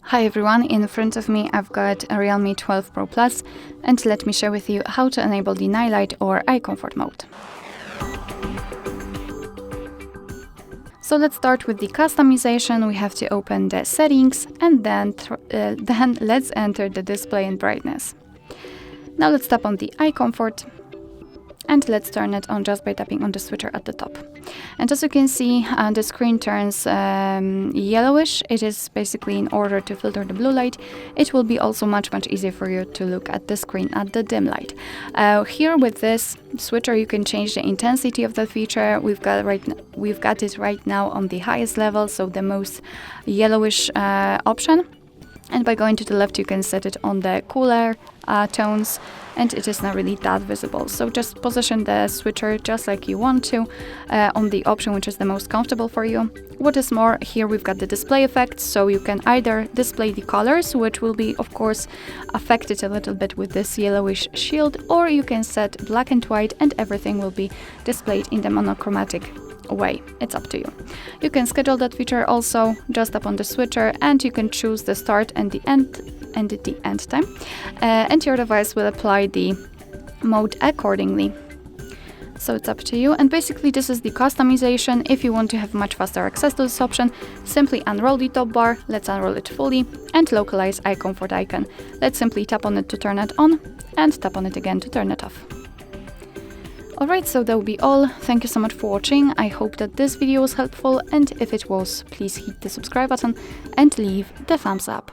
Hi everyone, in front of me I've got a Realme 12 Pro Plus, and let me share with you how to enable the night light or eye comfort mode. So let's start with the customization. We have to open the settings and then let's enter the display and brightness. Now let's tap on the eye comfort and let's turn it on just by tapping on the switcher at the top. And as you can see, the screen turns yellowish. It is basically in order to filter the blue light. It will be also much easier for you to look at the screen at the dim light. Here with this switcher you can change the intensity of the feature. We've got it right now on the highest level, so the most yellowish option. And by going to the left you can set it on the cooler tones, and it is not really that visible. So just position the switcher just like you want to on the option which is the most comfortable for you. What is more, here we've got the display effects, so you can either display the colors, which will be of course affected a little bit with this yellowish shield, or you can set black and white and everything will be displayed in the monochromatic way. It's up to you. You can schedule that feature also, just tap on the switcher and you can choose the start and the end time, and your device will apply the mode accordingly. So it's up to you, and basically this is the customization. If you want to have much faster access to this option, simply unroll the top bar, let's unroll it fully, and localize eye comfort icon. Let's simply tap on it to turn it on and tap on it again to turn it off. Alright, so that will be all. Thank you so much for watching. I hope that this video was helpful, and if it was, please hit the subscribe button and leave the thumbs up.